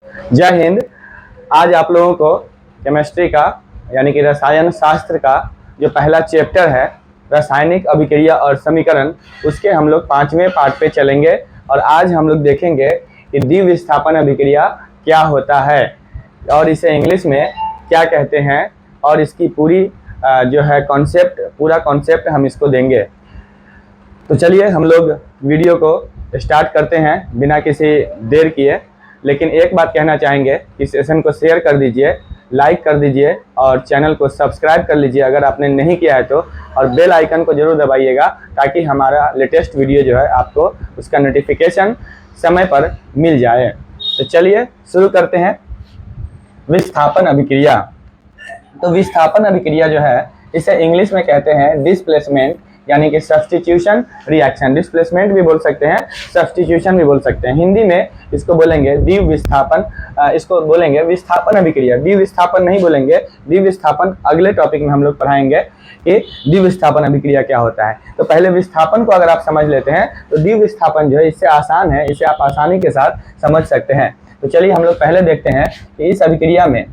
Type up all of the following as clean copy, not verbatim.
जय हिंद। आज आप लोगों को केमिस्ट्री का यानी कि रसायन शास्त्र का जो पहला चैप्टर है रासायनिक अभिक्रिया और समीकरण, उसके हम लोग 5वें पार्ट पे चलेंगे। और आज हम लोग देखेंगे कि द्विविस्थापन अभिक्रिया क्या होता है और इसे इंग्लिश में क्या कहते हैं, और इसकी पूरी जो है कॉन्सेप्ट, पूरा कॉन्सेप्ट हम इसको देंगे। तो चलिए हम लोग वीडियो को स्टार्ट करते हैं बिना किसी देर किए। लेकिन एक बात कहना चाहेंगे कि सेशन को शेयर कर दीजिए, लाइक कर दीजिए और चैनल को सब्सक्राइब कर लीजिए अगर आपने नहीं किया है तो, और बेल आइकन को जरूर दबाइएगा ताकि हमारा लेटेस्ट वीडियो जो है आपको उसका नोटिफिकेशन समय पर मिल जाए। तो चलिए शुरू करते हैं। विस्थापन अभिक्रिया। तो विस्थापन अभिक्रिया जो है इसे इंग्लिश में कहते हैं डिस्प्लेसमेंट यानी कि सब्स्टिट्यूशन रिएक्शन। डिस्प्लेसमेंट भी बोल सकते हैं, सब्स्टिट्यूशन भी बोल सकते हैं। हिंदी में इसको बोलेंगे द्विविस्थापन, इसको बोलेंगे विस्थापन अभिक्रिया। द्विविस्थापन नहीं बोलेंगे, द्विविस्थापन अगले टॉपिक में हम लोग पढ़ाएंगे कि द्विविस्थापन अभिक्रिया क्या होता है। तो पहले विस्थापन को अगर आप समझ लेते हैं तो द्विविस्थापन जो है इससे आसान है, इसे आप आसानी के साथ समझ सकते हैं। तो चलिए हम लोग पहले देखते हैं कि इस अभिक्रिया में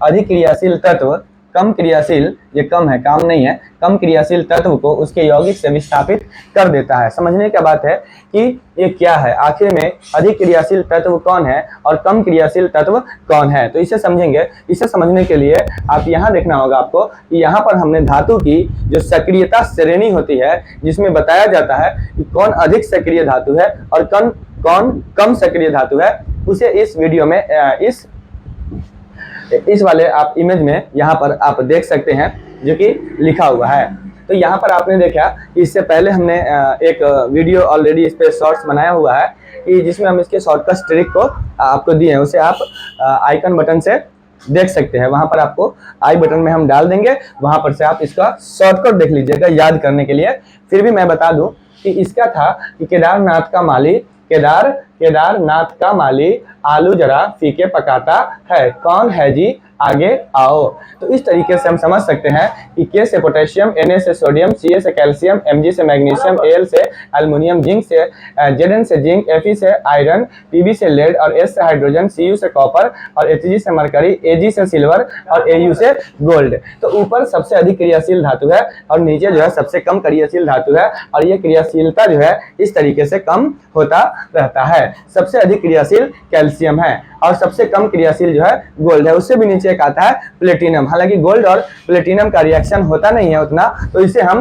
अधिक क्रियाशील तत्व कम क्रियाशील, ये कम है, काम नहीं है, कम क्रियाशील तत्व को उसके यौगिक से विस्थापित कर देता है। समझने का बात है कि ये क्या है, आखिर में अधिक क्रियाशील तत्व कौन है और कम क्रियाशील तत्व कौन है। तो इसे समझेंगे। इसे समझने के लिए आप यहाँ देखना होगा आपको कि यहाँ पर हमने धातु की जो सक्रियता श्रेणी होती है जिसमें बताया जाता है कि कौन अधिक सक्रिय धातु है और कौन कम सक्रिय धातु है, उसे इस वीडियो में इस वाले आप इमेज में यहाँ पर आप देख सकते हैं जो कि लिखा हुआ है। तो यहाँ पर आपने देखा कि इससे पहले हमने एक वीडियो ऑलरेडी इस पे शॉर्ट्स बनाया हुआ है कि जिसमें हम इसके शॉर्टकट ट्रिक को आपको दिए हैं, उसे आप आइकन बटन से देख सकते हैं। वहाँ पर आपको आई बटन में हम डाल देंगे, वहाँ पर से आप इसका शॉर्टकट देख लीजिएगा याद करने के लिए। फिर भी मैं बता दूं कि इसका था कि केदारनाथ का माली आलू जरा फीके पकाता है, कौन है जी आगे आओ। तो इस तरीके से हम समझ सकते हैं कि के से पोटेशियम, Na से सोडियम, Ca से कैल्शियम, Mg से मैग्नीशियम, Al से एल्युमिनियम, जिंक से Zn से जिंक, Fe से आयरन, Pb से लेड और S से हाइड्रोजन, Cu से कॉपर और Hg से मरकरी, Ag से सिल्वर और Au से गोल्ड। तो ऊपर सबसे अधिक क्रियाशील धातु है और नीचे जो है सबसे कम क्रियाशील धातु है, और ये क्रियाशीलता जो है इस तरीके से कम होता रहता है। सबसे अधिक क्रियाशील कैल्शियम है और सबसे कम क्रियाशील जो है गोल्ड है। उससे भी नीचे एक आता है प्लेटिनम। हालांकि गोल्ड और प्लेटिनम का रिएक्शन होता नहीं है उतना, तो इसे हम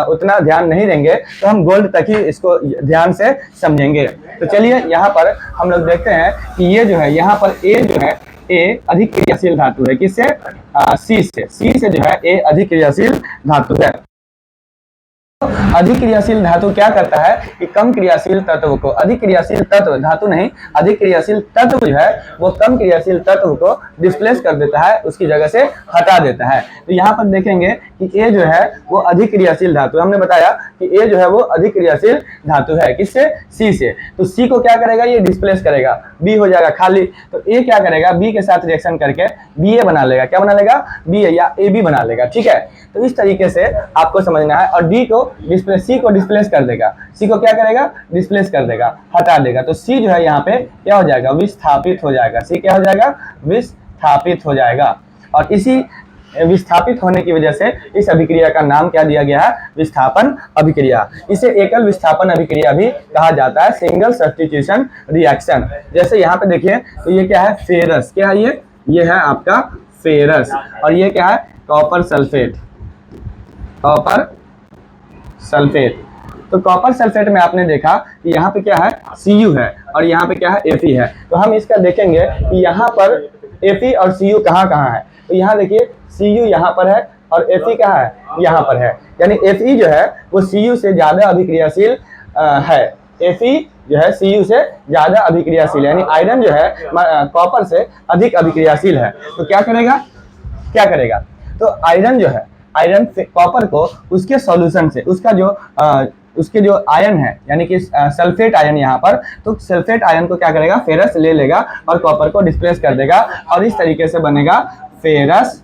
उतना ध्यान नहीं देंगे, तो हम गोल्ड तक ही इसको ध्यान से समझेंगे। तो चलिए यहाँ पर हम लोग देखते हैं कि ये जो है यहाँ पर ए जो है ए अधिक क्रियाशील धातु है। किससे? सी से जो है ए अधिक क्रियाशील धातु है। अधिक क्रियाशील धातु क्या करता है कि कम क्रियाशील तत्व को, अधिक क्रियाशील तत्व, धातु नहीं, अधिक क्रियाशील तत्व जो है वो कम क्रियाशील तत्व को डिस्प्लेस कर देता है, उसकी जगह से हटा देता है। तो यहाँ पर देखेंगे कि ए जो है वो अधिक क्रियाशील धातु है। हमने बताया कि ए जो है वो अधिक क्रियाशील धातु है। किससे? सी से। तो सी को क्या करेगा? ये डिस्प्लेस करेगा, बी हो जाएगा खाली। तो ए क्या करेगा? बी के साथ रिएक्शन करके बी ए बना लेगा। क्या बना लेगा? बी ए या ए बी बना लेगा। ठीक है, तो इस तरीके से आपको समझना है। और डी को सी को डिस्प्लेस कर देगा। सी को क्या करेगा? डिस्प्लेस कर देगा, हटा देगा। तो सी जो है यहाँ पे क्या हो जाएगा? विस्थापित हो जाएगा। सी क्या हो जाएगा? विस्थापित हो जाएगा। और इसी विस्थापित होने की वजह से इस अभिक्रिया का नाम क्या दिया गया है? विस्थापन अभिक्रिया। इसे एकल विस्थापन अभिक्रिया भी कहा जाता है, सिंगल सब्स्टिट्यूशन रिएक्शन। जैसे यहाँ पे देखिए तो ये क्या है? फेरस। क्या है ये है आपका फेरस। और ये क्या है? Copper sulphate. Copper sulphate. तो कॉपर सल्फेट में आपने देखा कि यहाँ पे क्या है? Cu है और यहाँ पे क्या है? Fe है। तो हम इसका देखेंगे कि यहाँ पर Fe और Cu कहाँ है। तो यहाँ देखिए Cu यहाँ पर है और Fe कहाँ है? यहाँ पर है। यानी Fe जो है वो Cu से ज्यादा अभिक्रियाशील है। Fe जो है Cu से ज्यादा अभिक्रियाशील है, यानी आयरन जो है कॉपर से अधिक अभिक्रियाशील है। तो क्या करेगा? तो आयरन जो है, आयरन कॉपर को उसके सॉल्यूशन से, उसके जो आयन है यानी कि सल्फेट आयन यहाँ पर, तो सल्फेट आयन को क्या करेगा? फेरस ले लेगा और कॉपर को डिस्प्लेस कर देगा और इस तरीके से बनेगा फेरस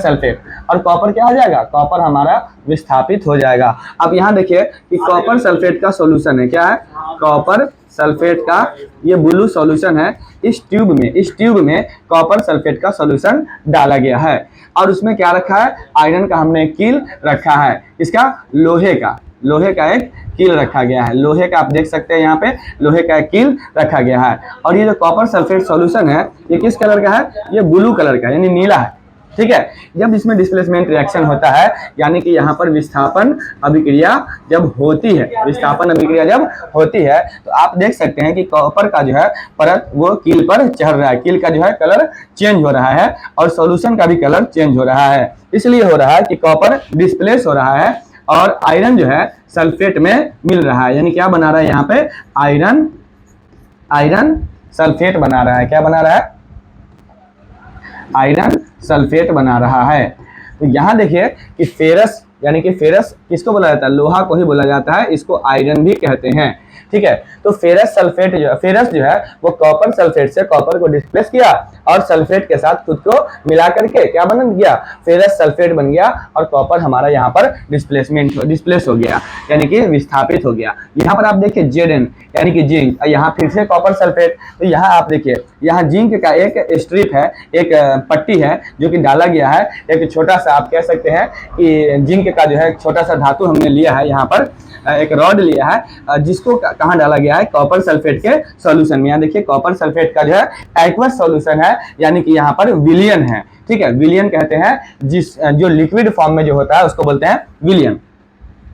सल्फेट। और कॉपर क्या हो जाएगा? कॉपर हमारा विस्थापित हो जाएगा। अब यहाँ देखिए कि कॉपर सल्फेट का सॉल्यूशन है। क्या है? कॉपर सल्फेट का ये ब्लू सॉल्यूशन है, इस ट्यूब में कॉपर सल्फेट का सॉल्यूशन डाला गया है और उसमें क्या रखा है, आयरन का हमने कील रखा है, इसका लोहे का एक कील रखा गया है। लोहे का आप देख सकते हैं यहाँ पे लोहे का एक कील रखा गया है। और ये जो कॉपर सल्फेट सॉल्यूशन है ये किस कलर का है, ये ब्लू कलर का यानी नीला है। ठीक है, जब इसमें डिस्प्लेसमेंट रिएक्शन होता है यानी कि यहाँ पर विस्थापन अभिक्रिया जब होती है, तो आप देख सकते हैं कि कॉपर का जो है परत वो कील पर चढ़ रहा है, कील का जो है कलर चेंज हो रहा है और सॉल्यूशन का भी कलर चेंज हो रहा है। इसलिए हो रहा है कि कॉपर डिस्प्लेस हो रहा है और आयरन जो है सल्फेट में मिल रहा है, यानी क्या बना रहा है यहाँ पे, आयरन सल्फेट बना रहा है। क्या बना रहा है, आयरन सल्फेट बना रहा है। तो यहाँ देखिए कि फेरस यानी कि फेरस किसको बोला जाता है, लोहा को ही बोला जाता है, इसको आयरन भी कहते हैं। ठीक है, तो फेरस जो है वो कॉपर सल्फेट से कॉपर को डिस्प्लेस किया और सल्फेट के साथ खुद को मिला करके क्या बन गया, फेरस सल्फेट बन गया और कॉपर हमारा यहाँ पर डिस्प्लेस हो गया यानी कि विस्थापित हो गया। यहाँ पर आप देखिए Zn यानी कि जिंक, यहाँ फिर से कॉपर सल्फेट। तो यहाँ आप देखिए यहाँ जिंक का एक स्ट्रिप है, एक पट्टी है जो कि डाला गया है, एक छोटा सा आप कह सकते हैं कि जिंक का जो है छोटा सा धातु हमने लिया है, यहाँ पर एक रॉड लिया है जिसको कहाँ डाला गया है, कॉपर सल्फेट के सॉल्यूशन में। यहाँ देखिए कॉपर सल्फेट का जो है एक्वस सॉल्यूशन है यानी कि यहाँ पर विलियन है। ठीक है, विलियन कहते हैं जो लिक्विड फॉर्म में जो होता है उसको बोलते हैं विलियन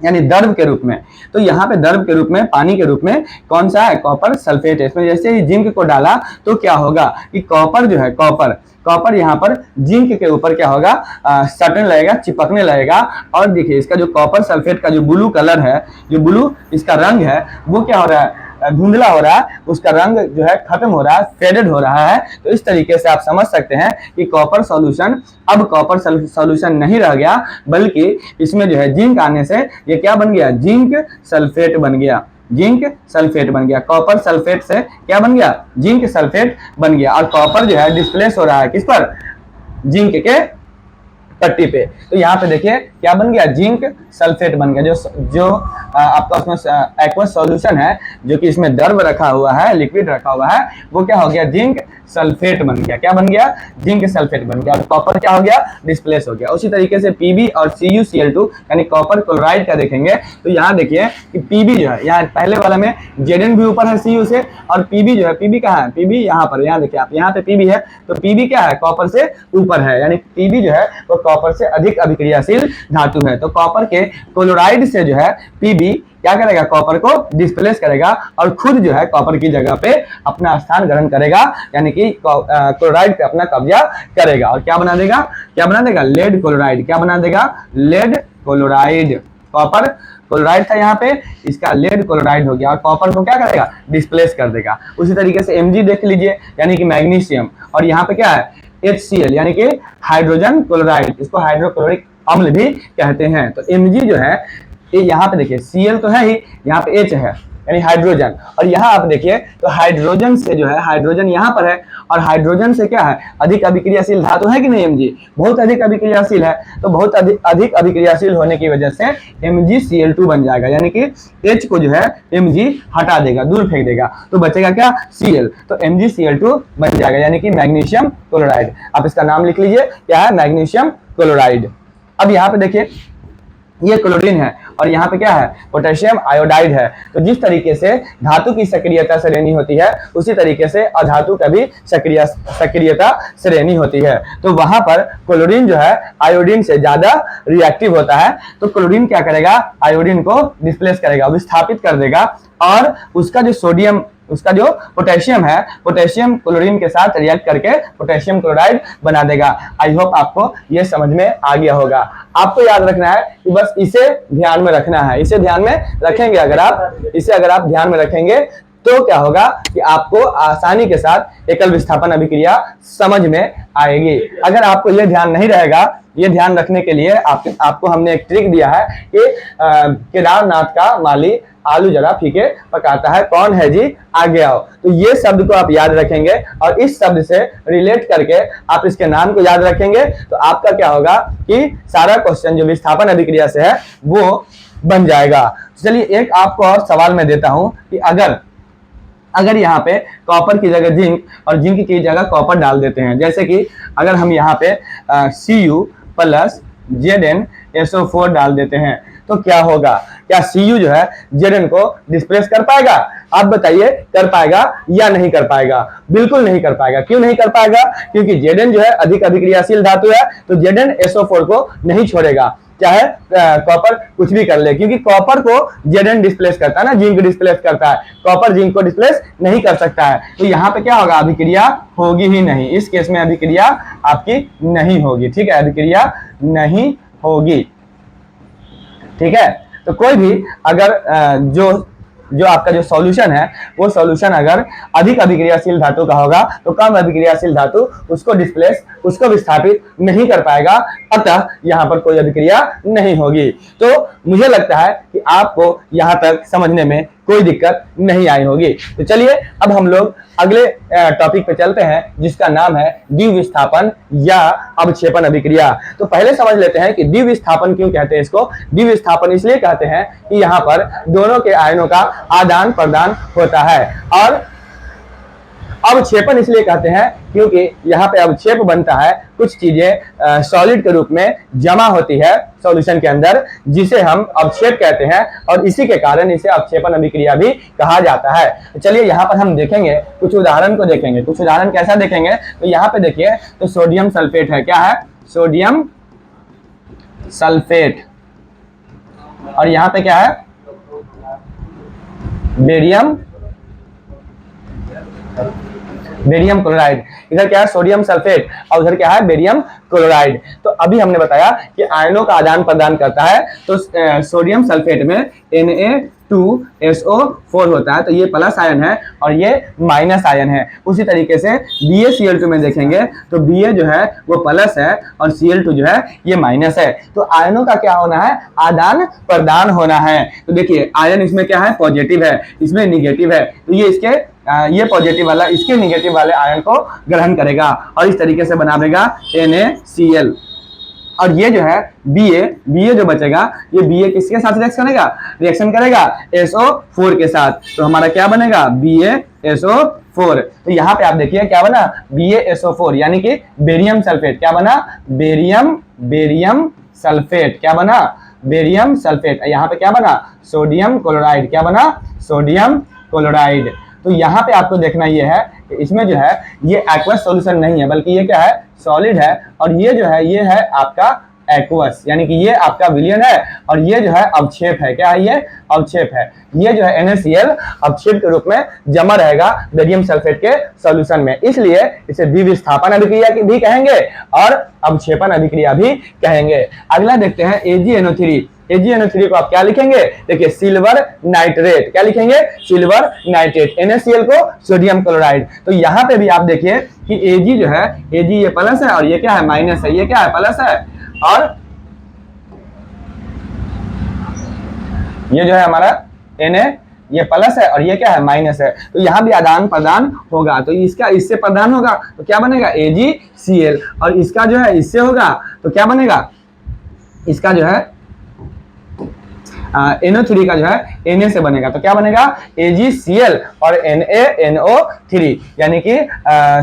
यानी द्रव के रूप में। तो यहाँ पे द्रव के रूप में, पानी के रूप में कौन सा है, कॉपर सल्फेट है। इसमें जैसे ही जिंक को डाला तो क्या होगा कि कॉपर जो है, कॉपर यहाँ पर जिंक के ऊपर क्या होगा, सटने लगेगा, चिपकने लगेगा। और देखिए इसका जो कॉपर सल्फेट का जो ब्लू कलर है, जो ब्लू इसका रंग है वो क्या हो रहा है, धुंधला हो रहा है, उसका रंग जो है खत्म हो रहा है, फेडेड हो रहा है। तो इस तरीके से आप समझ सकते हैं कि कॉपर सॉल्यूशन अब कॉपर सॉल्यूशन नहीं रह गया, बल्कि इसमें जो है जिंक आने से ये क्या बन गया, जिंक सल्फेट बन गया। कॉपर सल्फेट से क्या बन गया, जिंक सल्फेट बन गया। और कॉपर जो है डिस्प्लेस हो रहा है किस पर, जिंक के पट्टी पे। तो यहाँ पे देखिए क्या बन गया, जिंक सल्फेट बन गया। जो आपका उसमें एक्वस सॉल्यूशन है जो कि इसमें द्रव रखा हुआ है, लिक्विड रखा हुआ है, वो क्या हो गया, जिंक सल्फेट बन गया। क्या बन गया, जिंक सल्फेट बन गया। कॉपर क्या हो गया, डिस्प्लेस हो गया। उसी तरीके से Pb और CuCl2 यानी कॉपर क्लोराइड का देखेंगे तो यहाँ देखिए कि Pb जो है, यहाँ पहले वाला में Zn भी ऊपर है Cu से, और Pb जो है, Pb कहाँ है, Pb यहाँ पर, यहाँ देखिए आप, यहाँ पे Pb है तो Pb क्या है, कॉपर से ऊपर है, यानी Pb जो है वो कॉपर से अधिक अभिक्रियाशील धातु है। तो कॉपर के क्लोराइड से जो है Pb क्या करेगा, कॉपर को डिस्प्लेस करेगा और खुद जो है कॉपर की जगह पे अपना स्थान ग्रहण करेगा, यानी कि क्लोराइड पे अपना कब्जा करेगा और क्या बना देगा, लेड क्लोराइड। क्या बना देगा, लेड क्लोराइड। कॉपर क्लोराइड था यहाँ पे, इसका लेड क्लोराइड हो गया और कॉपर को क्या करेगा, डिस्प्लेस कर देगा। उसी तरीके से Mg देख लीजिए यानी कि मैग्नीशियम, और यहाँ पे क्या है, HCl यानी कि हाइड्रोजन क्लोराइड, इसको हाइड्रोक्लोरिक अम्ल भी कहते हैं। तो Mg जो है ये यहाँ पे देखिए Cl तो है ही, यहाँ पे H है यानी हाइड्रोजन, और यहाँ आप देखिए तो हाइड्रोजन से जो है, हाइड्रोजन यहाँ पर है और हाइड्रोजन से क्या है, अधिक अभिक्रियाशील धातु है कि नहीं, Mg बहुत अधिक अभिक्रियाशील है। तो बहुत अधिक अभिक्रियाशील होने की वजह से MgCl2 बन जाएगा, यानी कि H को जो है Mg हटा देगा, दूर फेंक देगा, तो बचेगा क्या, Cl। तो MgCl2 बन जाएगा यानी कि मैग्नीशियम क्लोराइड। आप इसका नाम लिख लीजिए, क्या है, मैग्नीशियम क्लोराइड। अब यहाँ पे देखिए ये क्लोरीन है और यहाँ पे क्या है, पोटेशियम आयोडाइड है। तो जिस तरीके से धातु की सक्रियता श्रेणी होती है उसी तरीके से अधातु का भी सक्रियता श्रेणी होती है। तो वहां पर क्लोरीन जो है आयोडीन से ज्यादा रिएक्टिव होता है। तो क्लोरीन क्या करेगा, आयोडीन को डिस्प्लेस करेगा, विस्थापित कर देगा, और उसका जो पोटेशियम है, पोटेशियम क्लोरीन के साथ रिएक्ट करके पोटेशियम क्लोराइड बना देगा। आई होप आपको ये समझ में आ गया होगा। आपको याद रखना है कि बस इसे ध्यान में रखना है, इसे ध्यान में रखेंगे अगर आप ध्यान में रखेंगे तो क्या होगा कि आपको आसानी के साथ एकल विस्थापन अभिक्रिया समझ में आएगी। अगर आपको ये ध्यान नहीं रहेगा, ये ध्यान रखने के लिए आपको हमने एक ट्रिक दिया है कि केदारनाथ का माली आलू जरा फीके पकाता है, कौन है जी, आगे आओ। तो ये शब्द को आप याद रखेंगे और इस शब्द से रिलेट करके आप इसके नाम को याद रखेंगे तो आपका क्या होगा कि सारा क्वेश्चन जो विस्थापन अभिक्रिया से है वो बन जाएगा। चलिए एक आपको और सवाल मैं देता हूं कि अगर यहाँ पे कॉपर की जगह जिंक और जिंक की जगह कॉपर डाल देते हैं, जैसे कि अगर हम यहाँ पे Cu प्लस ZnSO4 डाल देते हैं तो क्या होगा? क्या Cu जो है Zn को डिस्प्लेस कर पाएगा? आप बताइए, कर पाएगा या नहीं कर पाएगा? बिल्कुल नहीं कर पाएगा। क्यों नहीं कर पाएगा? क्योंकि Zn जो है अधिक अभिक्रियाशील धातु है, तो ZnSO4 को नहीं छोड़ेगा, चाहे कॉपर कुछ भी कर ले, क्योंकि कॉपर को Zn डिस्प्लेस करता है ना, जिंक डिस्प्लेस करता है, कॉपर जिंक को डिस्प्लेस नहीं कर सकता है। तो यहाँ पे क्या होगा? अभिक्रिया होगी ही नहीं। इस केस में अभिक्रिया आपकी नहीं होगी, ठीक है, अभिक्रिया नहीं होगी, ठीक है। तो कोई भी अगर जो आपका जो सॉल्यूशन है वो सॉल्यूशन अगर अधिक अभिक्रियाशील धातु का होगा तो कम अभिक्रियाशील धातु उसको डिस्प्लेस, उसको विस्थापित नहीं कर पाएगा, अतः यहाँ पर कोई अभिक्रिया नहीं होगी। तो मुझे लगता है कि आपको यहाँ तक समझने में कोई दिक्कत नहीं आई होगी। तो चलिए अब हम लोग अगले टॉपिक पे चलते हैं, जिसका नाम है द्विविस्थापन या अवक्षेपण अभिक्रिया। तो पहले समझ लेते हैं कि द्विविस्थापन क्यों कहते हैं इसको। द्विविस्थापन इसलिए कहते हैं कि यहाँ पर दोनों के आयनों का आदान प्रदान होता है, और अवक्षेपण इसलिए कहते हैं क्योंकि यहाँ पे अवक्षेप बनता है, कुछ चीजें सॉलिड के रूप में जमा होती है सॉल्यूशन के अंदर, जिसे हम अवक्षेप कहते हैं, और इसी के कारण इसे अवक्षेपण अभिक्रिया भी कहा जाता है। तो चलिए यहाँ पर हम देखेंगे, कुछ उदाहरण को देखेंगे। कुछ उदाहरण कैसा देखेंगे? तो यहाँ पे देखिए, तो सोडियम सल्फेट है, क्या है? सोडियम सल्फेट, और यहाँ पे क्या है? Barium chloride. इधर क्या है? सोडियम सल्फेट, और उधर क्या है? Barium chloride. तो अभी हमने बताया कि आयनों का आदान प्रदान करता है, तो सोडियम सल्फेट में Na2SO4 होता है, तो ये प्लस आयन है और ये माइनस आयन है। उसी तरीके से BaCl2 में देखेंगे तो Ba जो है वो प्लस है और Cl2 जो है ये माइनस है। तो आयनों का क्या होना है? आदान प्रदान होना है। तो देखिए आयन इसमें क्या है? पॉजिटिव है, इसमें निगेटिव है, तो ये इसके ये पॉजिटिव वाला इसके निगेटिव वाले आयन को ग्रहण करेगा और इस तरीके से बनाएगा NaCl। और ये जो है Ba जो बचेगा, ये Ba किसके साथ रिएक्शन करेगा? SO4 के साथ। तो हमारा क्या बनेगा? BaSO4। तो यहाँ पे आप देखिए क्या बना? BaSO4 यानी कि बेरियम सल्फेट। क्या बना? Barium sulphate. क्या बना? Barium sulphate. यहाँ पे क्या बना? Sodium chloride. क्या बना? Sodium chloride. तो यहाँ पे आपको देखना ये है कि इसमें जो है ये एक्वस सॉल्यूशन नहीं है, बल्कि ये क्या है? सॉलिड है, और ये जो है ये है आपका एक्वस, यानी कि ये आपका विलयन है, और ये जो है अवक्षेप है। क्या है? ये अवक्षेप है। ये जो है NaCl अवक्षेप के रूप में जमा रहेगा बेरियम सल्फेट के सॉल्यूशन में, इसलिए इसे द्विविस्थापन अभिक्रिया भी कहेंगे और अवक्षेपण अभिक्रिया भी कहेंगे। अगला देखते हैं AgNO3। AgNO3 को आप क्या लिखेंगे? देखिए सिल्वर नाइट्रेट। क्या लिखेंगे? Silver nitrate. NaCl को सोडियम क्लोराइड। तो यहाँ पे भी आप देखिए कि Ag जो है, Ag ये प्लस है और ये क्या है? माइनस है। ये क्या है? प्लस है, और ये जो है हमारा Na ये प्लस है और ये क्या है? माइनस है। तो यहाँ भी आदान प्रदान होगा, तो इसका इससे प्रदान होगा तो क्या बनेगा? AgCl, और इसका जो है इससे होगा तो क्या बनेगा? इसका जो है NO3 का जो है Na से बनेगा, तो क्या बनेगा? AgCl और NaNO3, यानी कि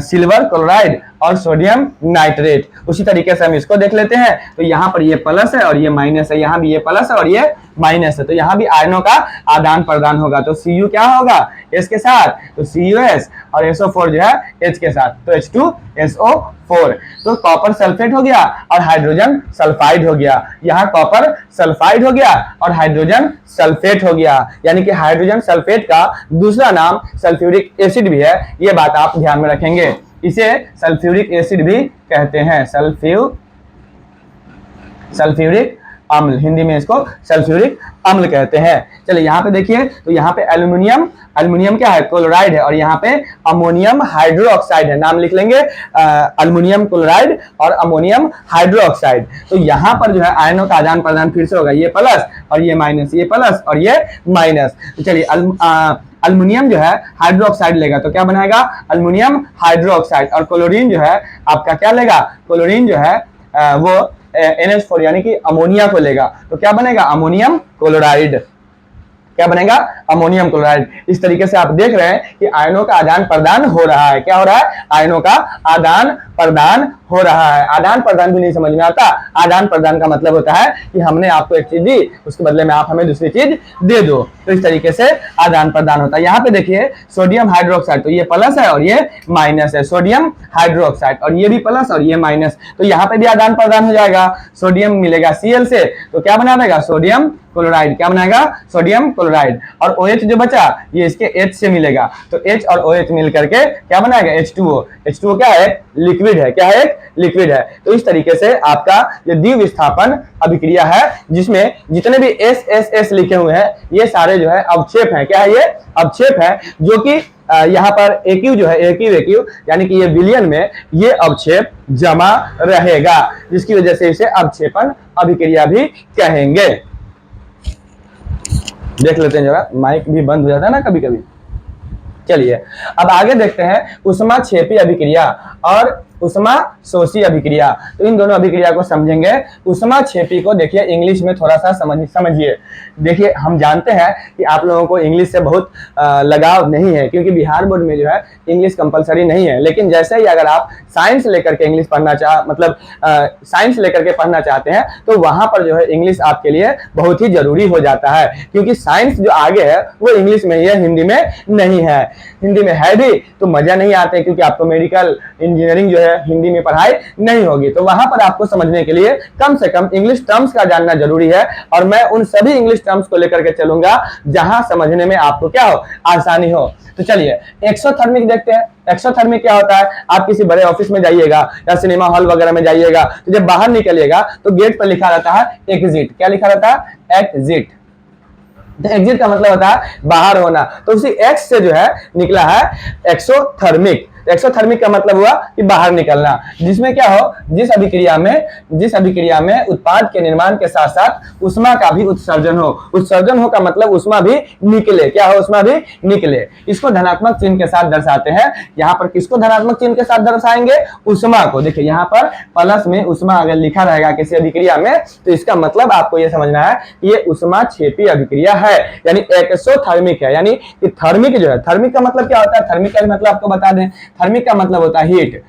सिल्वर क्लोराइड और सोडियम नाइट्रेट। उसी तरीके से हम इसको देख लेते हैं। तो यहाँ पर ये प्लस है और ये माइनस है, यहाँ भी ये प्लस है और ये माइनस है, तो यहाँ भी आयनों का आदान प्रदान होगा। तो Cu क्या होगा? H के साथ, तो CuS, और SO4 जो है H के साथ, तो H2SO4। तो कॉपर सल्फेट हो गया और हाइड्रोजन सल्फाइड हो गया। यहाँ कॉपर सल्फाइड हो गया और हाइड्रोजन सल्फेट हो गया, यानी कि हाइड्रोजन सल्फेट का दूसरा नाम सल्फ्यूरिक एसिड भी है। ये बात आप ध्यान में रखेंगे, इसे सल्फ्यूरिक एसिड भी कहते हैं। सल्फ्यूरिक अम्ल, हिंदी में इसको सल्फ्यूरिक अम्ल कहते हैं। चलिए यहाँ पे देखिए, तो यहाँ पे एल्युमिनियम क्या है? क्लोराइड है, और यहाँ पे अमोनियम हाइड्रोक्साइड है। नाम लिख लेंगे, एल्युमिनियम क्लोराइड और अमोनियम हाइड्रोक्साइड। तो यहाँ पर जो है आयनों का आदान प्रदान फिर से होगा, ये प्लस और ये माइनस, ये प्लस और ये माइनस। तो चलिए अल्युमिनियम जो है हाइड्रोक्साइड लेगा तो क्या बनाएगा? Aluminium hydroxide. और क्लोरीन जो है आपका क्या लेगा? क्लोरीन जो है वो NH4 यानी कि अमोनिया को लेगा, तो क्या बनेगा? Ammonium chloride. क्या बनेगा, अमोनियम क्लोराइड। इस तरीके से आप देख रहे हैं कि आयनों का आदान प्रदान हो रहा है। क्या हो रहा है, आयनों का आदान प्रदान हो रहा है। आदान प्रदान भी नहीं समझ में आता। आदान प्रदान का मतलब होता है कि हमने आपको एक चीज दी, उसके बदले में आप हमें दूसरी चीज दे दो। तो इस तरीके से आदान प्रदान होता है। यहाँ पे देखिए सोडियम हाइड्रोक्साइड, तो ये प्लस है और ये माइनस है, सोडियम हाइड्रोक्साइड, और ये भी प्लस और ये माइनस, तो यहाँ पे भी आदान प्रदान हो जाएगा। सोडियम मिलेगा Cl से, तो क्या बना देगा, सोडियम क्लोराइड। क्या बनाएगा, सोडियम क्लोराइड। और OH जो बचा ये इसके H से मिलेगा, तो H और OH मिल करके क्या बनाएगा, H2O। H2O क्या है, लिक्विड है। क्या है, एक लिक्विड है। तो इस तरीके से आपका ये द्विविस्थापन अभिक्रिया है, जिसमें जितने भी S लिखे हुए हैं ये सारे जो है अवक्षेप हैं। क्या है, ये अवक्षेप है, जो कि यहाँ पर AQ जो है, AQ यानी कि ये विलयन में ये अवक्षेप जमा रहेगा, जिसकी वजह से इसे अवक्षेपण अभिक्रिया भी कहेंगे। देख लेते हैं जरा, माइक भी बंद हो जाता है ना कभी कभी। चलिए अब आगे देखते हैं ऊष्माक्षेपी अभिक्रिया और ऊष्माशोषी अभिक्रिया। तो इन दोनों अभिक्रिया को समझेंगे। ऊष्माक्षेपी को देखिए इंग्लिश में थोड़ा सा समझिए। देखिए हम जानते हैं कि आप लोगों को इंग्लिश से बहुत लगाव नहीं है, क्योंकि बिहार बोर्ड में जो है इंग्लिश कंपलसरी नहीं है। लेकिन जैसे ही अगर आप साइंस लेकर के इंग्लिश पढ़ना साइंस लेकर के पढ़ना चाहते हैं, तो वहां पर जो है इंग्लिश आपके लिए बहुत ही जरूरी हो जाता है, क्योंकि साइंस जो आगे है वो इंग्लिश में ही है, हिंदी में नहीं है। हिंदी में है भी तो मजा नहीं आते, क्योंकि आपको मेडिकल इंजीनियरिंग जो है हिंदी में पढ़ाई नहीं होगी। तो वहां पर आपको समझने के लिए कम से कम इंग्लिश टर्म्स का जानना जरूरी है, और मैं उन सभी इंग्लिश टर्म्स को लेकर के चलूंगा जहां समझने में आपको क्या हो, आसानी हो। तो चलिए एक्सोथर्मिक देखते हैं। एक्सोथर्मिक क्या होता है, आप किसी बड़े ऑफिस में जाइएगा या सिनेमा हॉल वगैरह में जाइएगा, तो जब बाहर निकलिएगा तो गेट पर लिखा रहता है एग्जिट। क्या लिखा रहता है, एग्जिट। एग्जिट का मतलब होता है बाहर होना, तो उसी एक्स से जो है निकला है एक्सोथर्मिक। एक्सोथर्मिक का मतलब हुआ कि बाहर निकलना, जिसमें क्या हो, जिस अभिक्रिया में उत्पाद के निर्माण के साथ साथ उष्मा का भी उत्सर्जन हो। उत्सर्जन हो का मतलब उष्मा भी निकले। क्या हो, उष्मा भी निकले। इसको धनात्मक चिन्ह के साथ दर्शाते हैं। यहाँ पर किसको धनात्मक चिन्ह के साथ दर्शाएंगे, उष्मा को। देखिए यहाँ पर प्लस में उष्मा अगर लिखा रहेगा किसी अभिक्रिया में, तो इसका मतलब आपको यह समझना है कि ये उष्माक्षेपी अभिक्रिया है, यानी एक्सोथर्मिक है। यानी कि थर्मिक जो है, थर्मिक का मतलब क्या होता है, थर्मिक का मतलब आपको बता दें, थर्मिक का मतलब होता है हीट।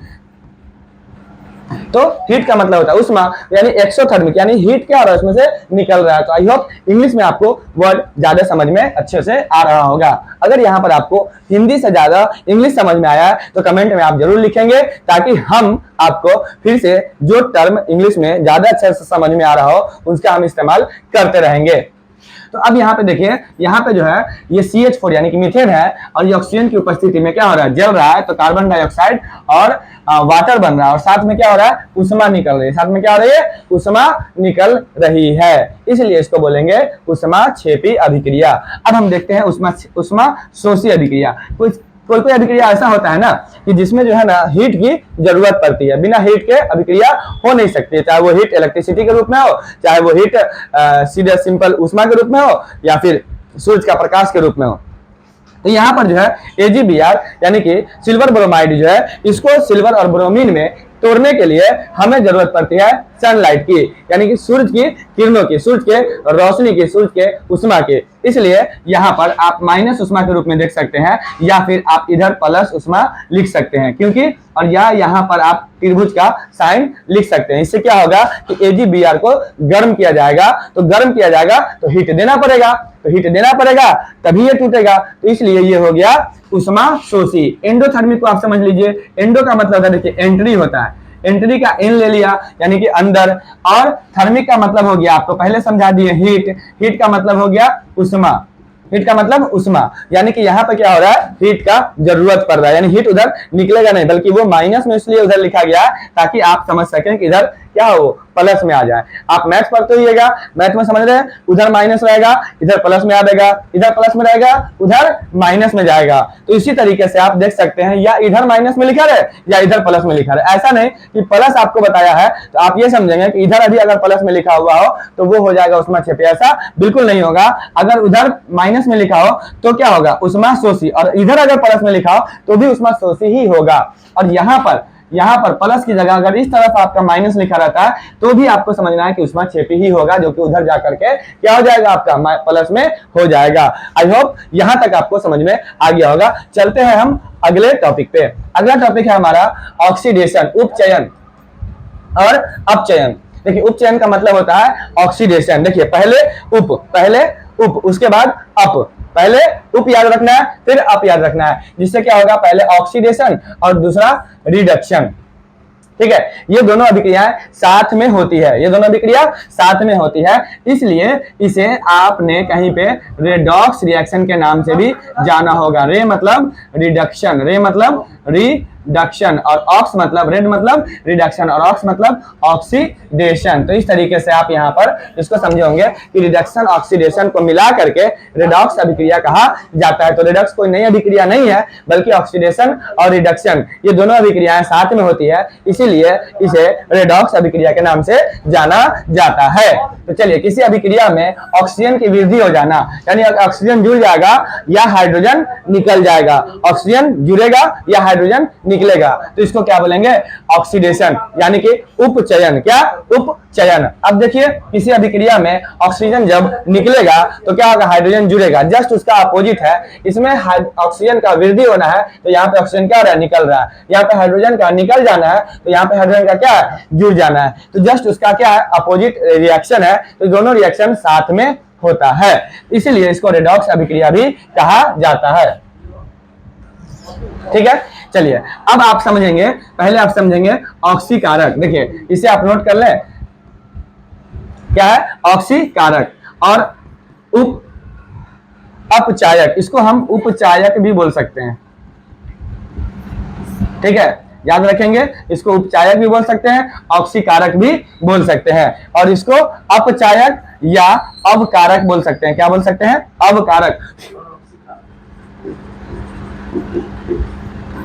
तो हीट का मतलब होता है उष्मा, यानी एक्सोथर्मिक यानी हीट क्या हो रहा है, उसमें से निकल रहा है। तो आई होप इंग्लिश में आपको वर्ड ज्यादा समझ में अच्छे से आ रहा होगा। अगर यहाँ पर आपको हिंदी से ज्यादा इंग्लिश समझ में आया है तो कमेंट में आप जरूर लिखेंगे, ताकि हम आपको फिर से जो टर्म इंग्लिश में ज्यादा अच्छे से समझ में आ रहा हो उसका हम इस्तेमाल करते रहेंगे। तो अब यहाँ पे देखिए, यहाँ पे जो है ये CH4 यानी कि मीथेन है, और ये ऑक्सीजन की उपस्थिति में क्या हो रहा है, जल रहा है। तो कार्बन डाइऑक्साइड और वाटर बन रहा है, और साथ में क्या हो रहा है, उष्मा निकल रही है। साथ में क्या हो रही है, उष्मा निकल रही है, इसलिए इसको बोलेंगे उष्माक्षेपी अभिक्रिया। अब हम देखते हैं उष्माशोषी अभिक्रिया। कोई अभिक्रिया ऐसा होता है ना कि जिसमें जो है ना हीट की जरूरत पड़ती है, बिना हीट के अभिक्रिया हो नहीं सकती, चाहे वो हीट इलेक्ट्रिसिटी के रूप में हो, चाहे वो हीट सीधे सिंपल उष्मा के रूप में हो, या फिर सूरज का प्रकाश के रूप में हो। तो यहाँ पर जो है AgBr यानी कि सिल्वर ब्रोमाइड जो है, इसको सिल्वर और ब्रोमीन में तोड़ने के लिए हमें जरूरत पड़ती है सनलाइट की, यानी कि सूरज की किरणों की, सूरज के रोशनी की, सूरज के उष्मा की। इसलिए यहाँ पर आप माइनस उष्मा के रूप में देख सकते हैं, या फिर आप इधर प्लस उष्मा लिख सकते हैं, क्योंकि और या यहाँ पर आप त्रिभुज का साइन लिख सकते हैं। इससे क्या होगा कि AgBr को गर्म किया जाएगा, तो गर्म किया जाएगा तो हीट देना पड़ेगा, तो हीट देना पड़ेगा तभी ये टूटेगा। तो इसलिए ये हो गया उष्माशोषी। एंडोथर्मिक को आप समझ लीजिए। एंडो का मतलब है, देखिए एंट्री होता है, एंट्री का एन ले लिया यानी कि अंदर, और थर्मिक का मतलब हो गया, आपको पहले समझा दिए हीट। हीट का मतलब हो गया उष्मा, हीट का मतलब उष्मा, यानी कि यहाँ पे क्या हो रहा है, हीट का जरूरत पड़ रहा है, यानी हीट उधर निकलेगा नहीं, बल्कि वो माइनस में इसलिए उधर लिखा गया ताकि आप समझ सकें कि इधर क्या हो, प्लस में आ जाए। आप मैथ्स पढ़ते होइएगा, मैथ में समझ रहे हैं, उधर माइनस रहेगा, इधर प्लस में आ जाएगा, इधर प्लस में रहेगा, उधर माइनस में जाएगा। तो इसी तरीके से आप देख सकते हैं, या इधर माइनस में लिखा रहे या इधर प्लस में लिखा रहे। ऐसा नहीं कि प्लस आपको बताया है तो आप ये समझेंगे कि इधर अभी अगर प्लस में लिखा हुआ हो तो वो हो जाएगा उष्माक्षेपी, ऐसा बिल्कुल नहीं होगा। अगर उधर माइनस में लिखा हो तो क्या होगा, उष्माशोषी, और इधर अगर प्लस में लिखा हो तो भी उष्माशोषी ही होगा। और यहाँ पर यहाँ पर प्लस की जगह अगर इस तरफ आपका माइनस लिखा रहता है तो भी आपको समझना है कि ऊष्माक्षेपी ही होगा, जो कि उधर जाकर के क्या हो जाएगा, आपका प्लस में हो जाएगा। आई होप यहाँ तक आपको समझ में आ गया होगा। चलते हैं हम अगले टॉपिक पे। अगला टॉपिक है हमारा ऑक्सीडेशन, उपचयन और अपचयन। देखिए उपचयन का मतलब होता है ऑक्सीडेशन। देखिए पहले उप उसके बाद अप, पहले उप याद रखना है फिर अप याद रखना है, जिससे क्या होगा, पहले ऑक्सीडेशन और दूसरा रिडक्शन। ठीक है, ये दोनों अभिक्रियाएं साथ में होती है, ये दोनों अभिक्रिया साथ में होती है, इसलिए इसे आपने कहीं पे रेडॉक्स रिएक्शन के नाम से भी जाना होगा। रे मतलब रिडक्शन, रे मतलब रिडक्शन, और ऑक्स मतलब रेड मतलब रिडक्शन, और ऑक्स मतलब ऑक्सीडेशन। तो इस तरीके से आप यहाँ पर इसको समझे होंगे कि रिडक्शन ऑक्सीडेशन को मिला करके रेडॉक्स अभिक्रिया कहा जाता है। तो रेडॉक्स कोई नई अभिक्रिया नहीं है, बल्कि ऑक्सीडेशन और रिडक्शन ये दोनों अभिक्रियाएं साथ में होती है, इसीलिए इसे रेडॉक्स अभिक्रिया के नाम से जाना जाता है। तो चलिए, किसी अभिक्रिया में ऑक्सीजन की वृद्धि हो जाना, यानी ऑक्सीजन जुड़ जाएगा या हाइड्रोजन निकल जाएगा, ऑक्सीजन जुड़ेगा या हाइड्रोजन निकलेगा, तो इसको क्या बोलेंगे, ऑक्सीडेशन, यानी कि उपचयन। क्या, उपचयन। अब देखिए किसी अभिक्रिया में ऑक्सीजन जब निकलेगा तो क्या होगा, हाइड्रोजन जुड़ेगा, जस्ट उसका अपोजिट है। इसमें ऑक्सीजन का वृद्धि होना है तो यहाँ पे ऑक्सीजन क्या हो रहा है, निकल रहा है। यहाँ पे हाइड्रोजन का निकल जाना है तो यहाँ पे हाइड्रोजन का क्या है, जुड़ जाना है। तो जस्ट उसका क्या है, अपोजिट रिएक्शन है, तो दोनों रिएक्शन साथ में होता है, इसीलिए इसको रेडॉक्स अभिक्रिया भी कहा जाता है। ठीक है, चलिए अब आप समझेंगे, पहले आप समझेंगे ऑक्सीकारक। देखिए इसे आप नोट कर लें, क्या है, ऑक्सीकारक और अपचायक, इसको हम उपचायक भी बोल सकते हैं। ठीक है, याद रखेंगे, इसको उपचायक भी बोल सकते हैं, ऑक्सीकारक भी बोल सकते हैं, और इसको अपचायक या अवकारक बोल सकते हैं। क्या बोल सकते हैं, अवकारक,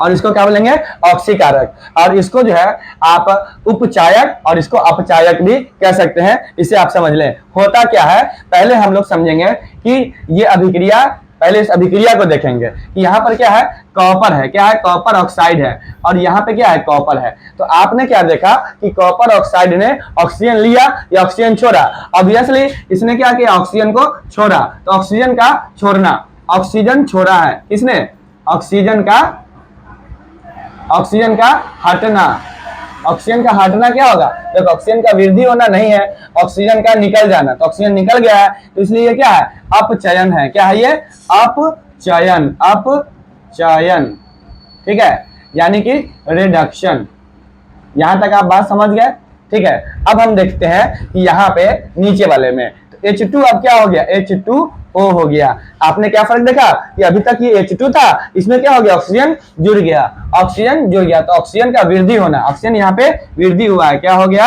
और इसको क्या बोलेंगे, ऑक्सीकारक। और इसको जो है आप उपचायक और इसको अपचायक भी कह सकते हैं। इसे आप समझ लें, होता क्या है, पहले हम लोग समझेंगे कि ये अभिक्रिया, पहले इस अभिक्रिया को देखेंगे कि यहाँ पर क्या है, कॉपर है, क्या है, कॉपर ऑक्साइड है, और यहाँ पे क्या है, कॉपर है। तो आपने क्या देखा कि कॉपर ऑक्साइड ने ऑक्सीजन लिया या ऑक्सीजन छोड़ा, ऑब्वियसली इसने क्या किया, ऑक्सीजन को छोड़ा। तो ऑक्सीजन का छोड़ना, ऑक्सीजन छोड़ा है किसने, ऑक्सीजन का हटना, ऑक्सीजन का हटना क्या होगा, देखो ऑक्सीजन का वृद्धि होना नहीं है, ऑक्सीजन का निकल जाना। तो ऑक्सीजन निकल गया है तो इसलिए ये क्या है, अपचयन है। क्या है ये, अपचयन, अपचयन। ठीक है, यानी कि रिडक्शन। यहां तक आप बात समझ गए। ठीक है, अब हम देखते हैं कि यहाँ पे नीचे वाले में तो H2 अब क्या हो गया, H2O हो गया। आपने क्या फर्क देखा कि अभी तक ये H2 था, इसमें क्या हो गया, ऑक्सीजन जुड़ गया, ऑक्सीजन जुड़ गया। तो ऑक्सीजन का वृद्धि होना, ऑक्सीजन यहाँ पे वृद्धि हुआ है, क्या हो गया,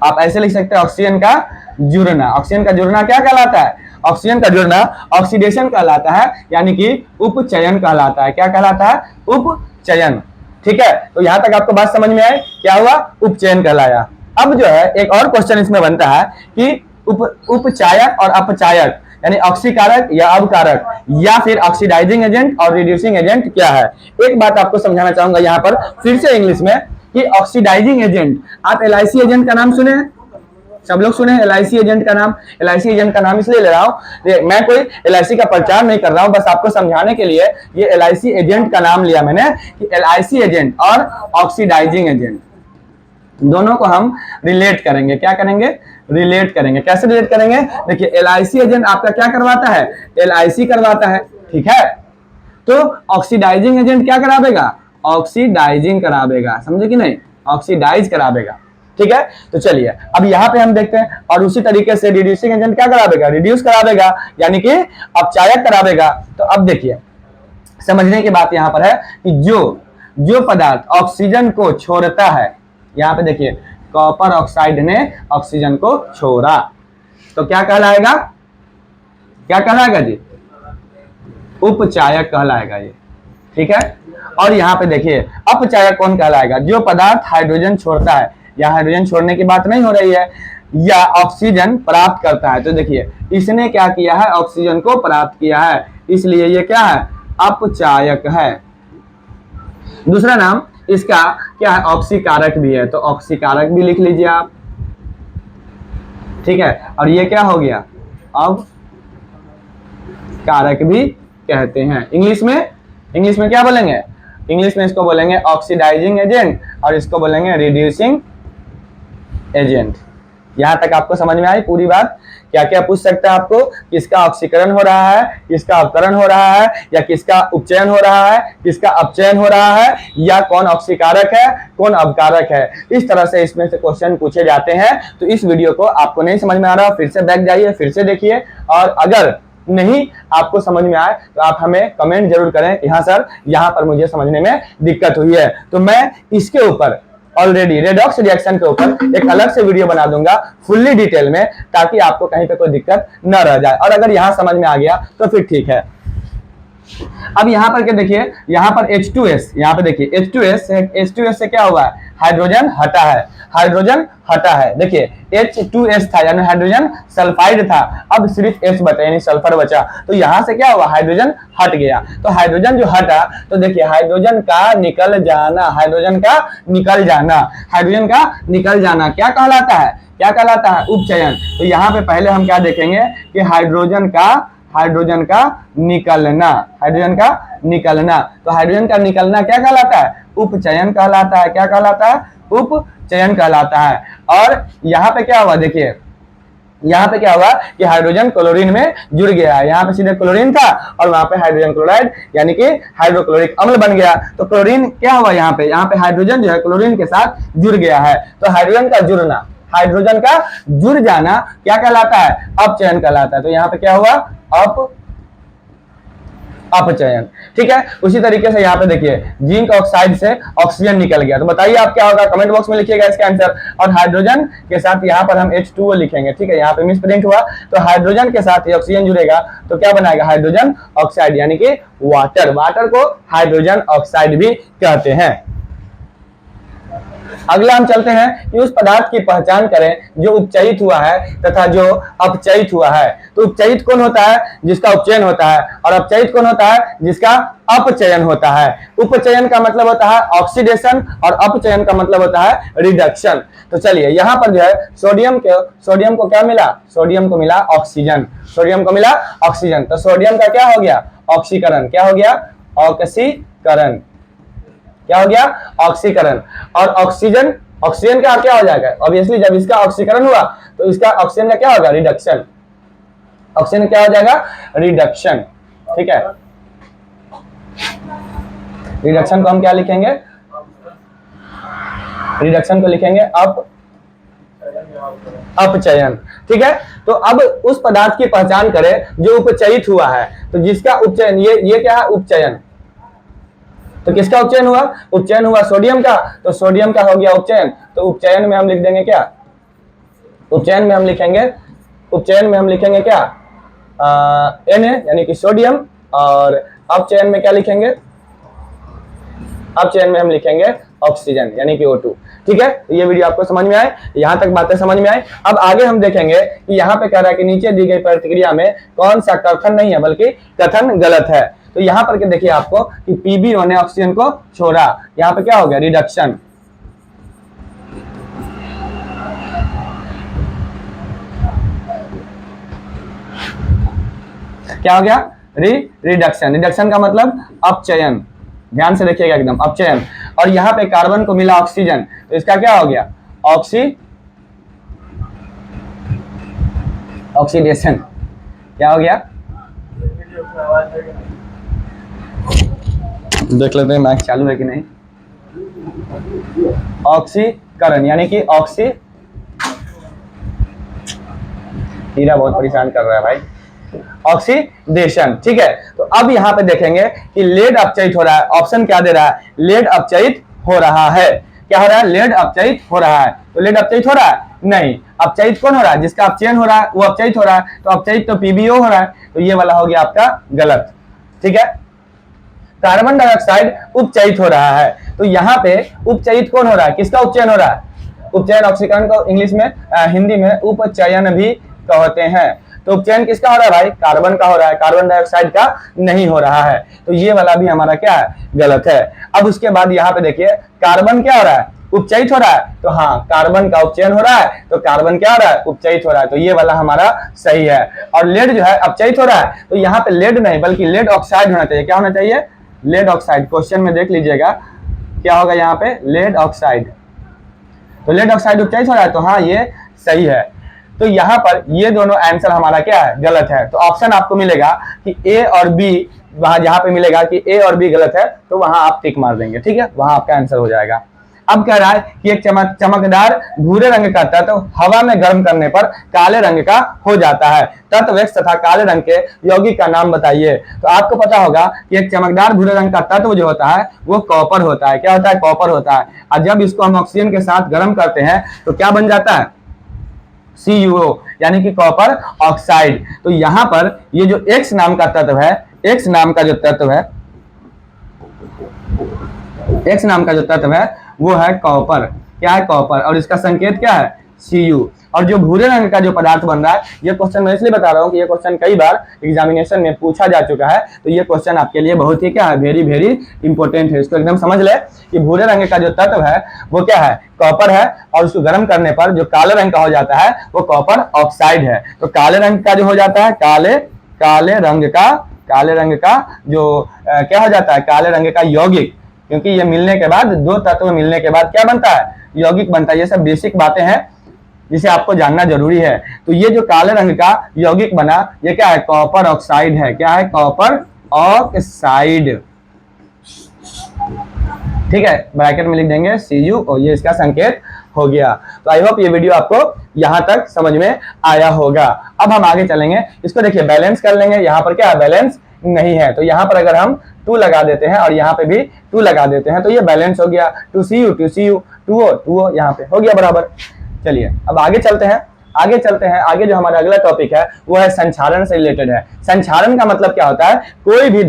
आप ऐसे लिख सकते हैं, ऑक्सीजन का जुड़ना। ऑक्सीजन का जुड़ना क्या कहलाता है, ऑक्सीजन का जुड़ना ऑक्सीडेशन कहलाता है, यानी कि उपचयन कहलाता है। क्या कहलाता है, उपचयन। ठीक है, तो यहां तक आपको बात समझ में आए, क्या हुआ, उपचयन कहलाया। अब जो है एक और क्वेश्चन इसमें बनता है कि उपचायक और अपचायक, यानी ऑक्सीकारक या अवकारक, या फिर ऑक्सीडाइजिंग एजेंट और रिड्यूसिंग एजेंट क्या है। एक बात आपको समझाना चाहूंगा यहाँ पर फिर से इंग्लिश में कि ऑक्सीडाइजिंग एजेंट, आप LIC एजेंट का नाम सुने हैं, सब लोग सुने LIC एजेंट का नाम। LIC एजेंट का नाम इसलिए ले रहा हूं, मैं कोई LIC का प्रचार नहीं कर रहा हूं, बस आपको समझाने के लिए ये LIC एजेंट का नाम लिया मैंने कि LIC एजेंट और ऑक्सीडाइजिंग एजेंट दोनों को हम रिलेट करेंगे। क्या करेंगे, रिलेट करेंगे। कैसे रिलेट करेंगे, देखिए LIC एजेंट आपका क्या करवाता है, LIC करवाता है। ठीक है, तो ऑक्सीडाइजिंग एजेंट क्या करावेगा, ऑक्सीडाइजिंग करावेगा, समझे कि नहीं, ऑक्सीडाइज करावेगा। ठीक है, तो चलिए अब यहाँ पे हम देखते हैं, और उसी तरीके से रिड्यूसिंग एजेंट क्या करावेगा, रिड्यूस करावेगा, यानी कि अपचायक करावेगा। तो अब देखिए समझने की बात यहाँ पर है कि जो पदार्थ ऑक्सीजन को छोड़ता है, यहाँ पे देखिए कॉपर ऑक्साइड ने ऑक्सीजन को छोड़ा, तो क्या कहलाएगा, क्या कहलाएगा जी, उपचायक कहलाएगा ये। ठीक है, और यहाँ पे देखिए अपचायक कौन कहलाएगा, जो पदार्थ हाइड्रोजन छोड़ता है, या हाइड्रोजन छोड़ने की बात नहीं हो रही है, या ऑक्सीजन प्राप्त करता है। तो देखिए इसने क्या किया है, ऑक्सीजन को प्राप्त किया है, इसलिए ये क्या है, अपचायक है। दूसरा नाम इसका क्या है, ऑक्सीकारक भी है, तो ऑक्सीकारक भी लिख लीजिए आप, ठीक है। और ये क्या हो गया, अब कारक भी कहते हैं। इंग्लिश में क्या बोलेंगे, इंग्लिश में इसको बोलेंगे ऑक्सीडाइजिंग एजेंट और इसको बोलेंगे रिड्यूसिंग एजेंट। यहां तक आपको समझ में आई पूरी बात। क्या क्या पूछ सकता है आपको, किसका ऑक्सीकरण हो रहा है, किसका अवकरण हो रहा है, या किसका उपचयन हो रहा है, किसका अपचयन हो रहा है, या कौन ऑक्सीकारक है, कौन अवकारक है। इस तरह से इसमें से क्वेश्चन पूछे जाते हैं। तो इस वीडियो को आपको नहीं समझ में आ रहा, फिर से बैक जाइए, फिर से देखिए, और अगर नहीं आपको समझ में आए तो आप हमें कमेंट जरूर करें, यहाँ सर यहाँ पर मुझे समझने में दिक्कत हुई है। तो मैं इसके ऊपर ऑलरेडी रेडॉक्स रिएक्शन के ऊपर एक अलग से वीडियो बना दूंगा फुल्ली डिटेल में, ताकि आपको कहीं पे कोई दिक्कत न रह जाए। और अगर यहाँ समझ में आ गया तो फिर ठीक है। अब यहाँ पर क्या देखिए, यहाँ पर H2S, यहाँ पे देखिए H2S से क्या हुआ है, हाइड्रोजन हटा है, हाइड्रोजन हटा है। देखिए H2S था यानी हाइड्रोजन सल्फाइड था, अब सिर्फ H बचा यानी सल्फर बचा, तो यहाँ से क्या हुआ, हाइड्रोजन हट गया। तो हाइड्रोजन जो हटा, तो देखिए हाइड्रोजन का निकल जाना, हाइड्रोजन का निकल जाना, हाइड्रोजन का निकल जाना क्या कहलाता है, क्या कहलाता है, उपचयन। तो यहाँ पे पहले हम क्या देखेंगे कि हाइड्रोजन का निकलना, हाइड्रोजन का निकलना, तो हाइड्रोजन का निकलना क्या कहलाता है, उपचयन कहलाता है। क्या कहलाता है, उपचयन कहलाता है। और यहाँ पे क्या हुआ, देखिए यहाँ पे क्या हुआ कि हाइड्रोजन क्लोरीन में जुड़ गया, यहाँ पे सीधे क्लोरीन था और वहां पे हाइड्रोजन क्लोराइड यानी कि हाइड्रोक्लोरिक अम्ल बन गया। तो क्लोरीन क्या हुआ, यहाँ पे हाइड्रोजन जो है क्लोरीन के साथ जुड़ गया है। तो हाइड्रोजन का जुड़ना, हाइड्रोजन का जुड़ जाना क्या कहलाता है, अपचयन कहलाता है। तो यहाँ पे क्या हुआ, अपचयन, ठीक है। उसी तरीके से यहाँ पे देखिए जिंक ऑक्साइड से ऑक्सीजन निकल गया, तो बताइए आप क्या होगा, कमेंट बॉक्स में लिखिएगा इसका आंसर। और हाइड्रोजन के साथ यहाँ पर हम H2O लिखेंगे, ठीक है, यहाँ पे मिसप्रिंट हुआ, तो हाइड्रोजन के साथ ऑक्सीजन जुड़ेगा तो क्या बनाएगा, हाइड्रोजन ऑक्साइड यानी कि वाटर, वाटर को हाइड्रोजन ऑक्साइड भी कहते हैं। अगला हम चलते हैं कि उस पदार्थ की पहचान करें जो उपचयित हुआ है तथा जो अपचयित हुआ है। तो उपचयित कौन होता है, जिसका उपचयन होता है, और अपचयित कौन होता है, जिसका अपचयन होता है। उपचयन का मतलब होता है ऑक्सीडेशन और अपचयन का मतलब होता है रिडक्शन। तो चलिए यहाँ पर जो है सोडियम को क्या मिला, सोडियम को मिला ऑक्सीजन, सोडियम को मिला ऑक्सीजन। तो सोडियम का क्या हो गया, ऑक्सीकरण, क्या हो गया, ऑक्सीकरण, क्या हो गया, ऑक्सीकरण। और ऑक्सीजन का क्या हो जाएगा, ऑब्वियसली जब इसका ऑक्सीकरण हुआ तो इसका ऑक्सीजन का क्या होगा, रिडक्शन, ऑक्सीजन क्या हो जाएगा, रिडक्शन, ठीक है। रिडक्शन को हम क्या लिखेंगे, रिडक्शन को लिखेंगे अपचयन, ठीक है। तो अब उस पदार्थ की पहचान करें जो उपचयित हुआ है, तो जिसका उपचयन, ये क्या है, उपचयन। तो किसका उपचयन हुआ, उपचयन हुआ सोडियम का, तो सोडियम का हो गया उपचयन। तो उपचयन में हम लिख देंगे क्या, उपचयन में हम लिखेंगे क्या, Na यानी कि सोडियम, और अपचयन में क्या लिखेंगे, अपचयन में हम लिखेंगे ऑक्सीजन यानी कि O2, ठीक है। तो ये वीडियो आपको समझ में आए, यहाँ तक बातें समझ में आए। अब आगे हम देखेंगे कि यहाँ पे कह रहा है कि नीचे दी गई प्रतिक्रिया में कौन सा कथन नहीं है बल्कि कथन गलत है। तो यहाँ पर के देखिए आपको कि PbO ने ऑक्सीजन को छोड़ा, यहाँ पे क्या हो गया, रिडक्शन, क्या हो गया, रिडक्शन, रिडक्शन का मतलब अपचयन, ध्यान से देखिएगा एकदम, अपचयन। और यहाँ पे कार्बन को मिला ऑक्सीजन, तो इसका क्या हो गया, ऑक्सीडेशन, क्या हो गया, देख लेते हैं माइक चालू है कि नहीं, ऑक्सीकरण यानी कि हीरा बहुत परेशान कर रहा है भाई, ऑक्सीडेशन, ठीक है। तो अब यहाँ पे देखेंगे कि लेड अपचयित हो रहा है, ऑप्शन क्या दे रहा है, लेड अपचयित हो रहा है, क्या हो रहा है, लेड अपचयित हो रहा है। तो लेड अपचयित हो रहा है, नहीं, अपचयित कौन हो रहा है, जिसका अपचयन हो रहा है वो अपचयित हो रहा है, तो अपचयित तो PbO हो रहा है, तो ये वाला हो गया आपका गलत, ठीक है। कार्बन डाइऑक्साइड उपचयित हो रहा है, तो यहाँ पे उपचयित कौन हो रहा है, किसका उपचयन हो रहा है, उपचयन, ऑक्सीकरण को इंग्लिश में हिंदी में उपचयन भी कहते हैं। तो उपचयन किसका हो रहा है भाई, कार्बन का हो रहा है, कार्बन डाइऑक्साइड का नहीं हो रहा है। तो ये वाला भी हमारा क्या है, गलत है। अब उसके बाद यहाँ पे देखिए कार्बन क्या हो रहा है, उपचयित हो रहा है, तो हाँ कार्बन का उपचयन हो रहा है, तो कार्बन क्या हो रहा है, उपचयित हो रहा है, तो ये वाला हमारा सही है। और लेड जो है अपचयित हो रहा है, तो यहाँ पे लेड नहीं बल्कि लेड ऑक्साइड होना चाहिए। क्या होना चाहिए, लेड ऑक्साइड। क्वेश्चन में देख लीजिएगा क्या होगा यहाँ पे, लेड ऑक्साइड। तो लेड ऑक्साइड उपचयित हो रहा है, तो हाँ ये सही है। तो यहाँ पर ये दोनों आंसर हमारा क्या है, गलत है। तो ऑप्शन आपको मिलेगा कि ए और बी, वहां जहां पे मिलेगा कि ए और बी गलत है तो वहां आप टिक मार देंगे, ठीक है, वहां आपका आंसर हो जाएगा। अब कह रहा है कि एक चमकदार भूरे रंग का तत्व हवा में गर्म करने पर काले रंग का हो जाता है, तत्व X तथा काले रंग के यौगिक का नाम बताइए। तो आपको पता होगा कि एक चमकदार भूरे रंग का तत्व जो होता है वो कॉपर होता है। क्या होता है, कॉपर होता है। और जब इसको हम ऑक्सीजन के साथ गर्म करते हैं तो क्या बन जाता है, CuO, यानी कि कॉपर ऑक्साइड। तो यहां पर ये जो X नाम का तत्व है, X नाम का जो तत्व है, X नाम का जो तत्व है वो है कॉपर। क्या है, कॉपर। और इसका संकेत क्या है, Cu। और जो भूरे रंग का जो पदार्थ बन रहा है, ये क्वेश्चन मैं इसलिए बता रहा हूँ कि ये क्वेश्चन कई बार एग्जामिनेशन में पूछा जा चुका है। तो ये क्वेश्चन आपके लिए बहुत ही क्या है, वेरी वेरी इंपॉर्टेंट है। इसको एकदम समझ ले कि भूरे रंग का जो तत्व है वो क्या है, कॉपर है। और उसको गर्म करने पर जो काले रंग का हो जाता है वो कॉपर ऑक्साइड है। तो काले रंग का जो हो जाता है, काले रंग का जो क्या हो जाता है, काले रंग का यौगिक, क्योंकि ये मिलने के बाद, दो तत्व मिलने के बाद क्या बनता है, यौगिक बनता है। ये सब बेसिक बातें हैं जिसे आपको जानना जरूरी है। तो ये जो काले रंग का यौगिक बना, ये क्या है, कॉपर ऑक्साइड है। क्या है, कॉपर ऑक्साइड। ठीक है, ब्रैकेट में लिख देंगे Cu और ये इसका संकेत हो गया। तो आई होप ये वीडियो आपको यहां तक समझ में आया होगा। अब हम आगे चलेंगे, इसको देखिए बैलेंस कर लेंगे। यहाँ पर क्या है, बैलेंस नहीं है, तो यहाँ पर अगर हम 2 लगा देते हैं और यहाँ पे भी 2 लगा देते हैं तो ये बैलेंस हो गया। 2Cu 2O यहाँ पे हो गया बराबर। चलिए अब आगे चलते हैं। आगे जो हमारा अगला टॉपिक है वो है संक्षारण से रिलेटेड है। संक्षारण का मतलब क्या होता है, कोई भी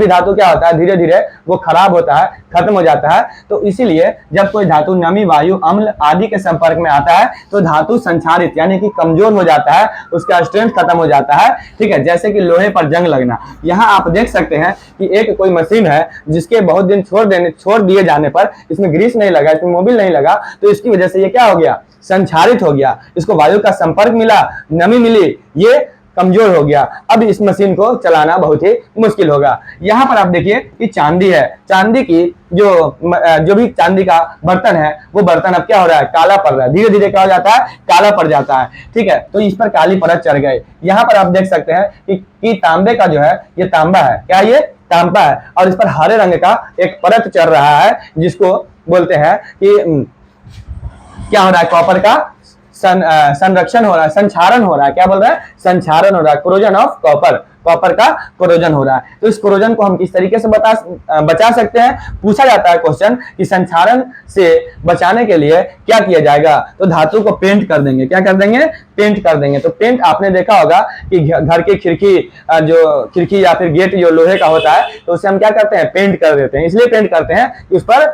धातु क्या होता है, धीरे धीरे वो खराब होता है, खत्म हो जाता है। तो इसीलिए जब कोई धातु नमी, वायु, अम्ल आदि के संपर्क में आता है तो धातु संक्षारित यानी कि कमजोर हो जाता है, उसका स्ट्रेंथ खत्म हो जाता है। ठीक है, जैसे कि लोहे पर जंग लगना। यहाँ आप देख सकते हैं कि एक कोई मशीन है जिसके बहुत दिन छोड़ दिए जाने पर इसमें ग्रीस नहीं लगा, इसमें मोबिल नहीं लगा, तो इसकी वजह से ये क्या हो गया, संक्षारित हो गया। इसको वायु का संपर्क मिला, नमी मिली, ये कमजोर हो गया। अब इस मशीन को चलाना बहुत ही मुश्किल होगा। यहाँ पर आप देखिए कि चांदी है, चांदी की जो भी चांदी का बर्तन है वो बर्तन अब क्या हो रहा है, काला पड़ रहा है, धीरे धीरे क्या हो जाता है, काला पड़ जाता है। ठीक है, तो इस पर काली परत चढ़ गई। यहाँ पर आप देख सकते हैं कि तांबे का जो है, ये तांबा है, क्या ये तांबा है, और इस पर हरे रंग का एक परत चढ़ रहा है जिसको बोलते हैं कि क्या हो रहा है, कॉपर का संरक्षण हो रहा है, संक्षारण हो रहा है। क्या बोल रहा है, संक्षारण हो रहा है, कोरोजन ऑफ कॉपर, कॉपर का कोरोजन हो रहा है। तो इस कोरोजन को हम किस तरीके से बचा सकते हैं, पूछा जाता है क्वेश्चन कि संक्षारण से बचाने के लिए क्या किया जाएगा। तो धातु को पेंट कर देंगे। क्या कर देंगे, पेंट कर देंगे। तो पेंट आपने देखा होगा कि घर की खिड़की या फिर गेट जो लोहे का होता है तो उसे हम क्या करते हैं, पेंट कर देते हैं। इसलिए पेंट करते हैं कि उस पर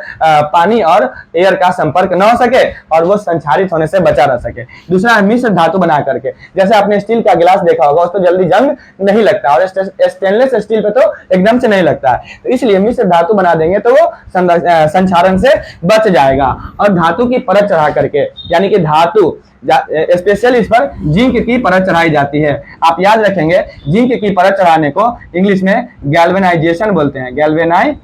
पानी और एयर का संपर्क न हो सके और वो संक्षारित होने से बचा रह सके। दूसरा, मिश्र धातु बना करके, जैसे आपने स्टील का गिलास देखा होगा, उस पर जल्दी जंग नहीं लगता और स्टेनलेस स्टील पे तो एकदम से नहीं लगता है। तो इसलिए मिश्र धातु बना देंगे तो वो संक्षारण से बच जाएगा। और धातु की परत चढ़ा करके, यानी कि धातु स्पेशल इस पर जिंक की परत चढ़ाई जाती है। आप याद रखेंगे, जिंक की परत चढ़ाने को इंग्लिश में गैल्वेनाइजेशन बोलते हैं, गैल्वेनाइजेशन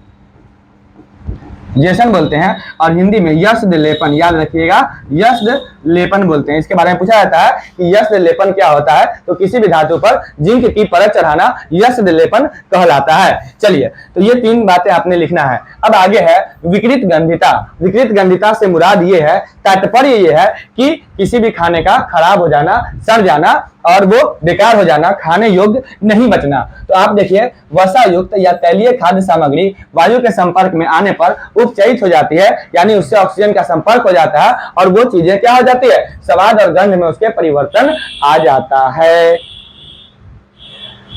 बोलते हैं। और हिंदी में यस्द लेपन, याद रखिएगा, यस्द लेपन बोलते हैं। इसके बारे में पूछा जाता है कि यस्द लेपन क्या होता है, तो किसी भी धातु पर जिंक की परत चढ़ाना यस्द लेपन कहलाता है। चलिए, तो ये 3 बातें आपने लिखना है। अब आगे है विकृत गंधिता। विकृत गंधिता से मुराद ये है, तात्पर्य ये है कि किसी भी खाने का खराब हो जाना, सड़ जाना और वो बेकार हो जाना, खाने योग्य नहीं बचना। तो आप देखिए, वसा युक्त या तैलीय खाद्य सामग्री वायु के संपर्क में आने पर उपचयित हो जाती है, यानी उससे ऑक्सीजन का संपर्क हो जाता है और वो चीजें क्या हो जाती है, स्वाद और गंध में उसके परिवर्तन आ जाता है।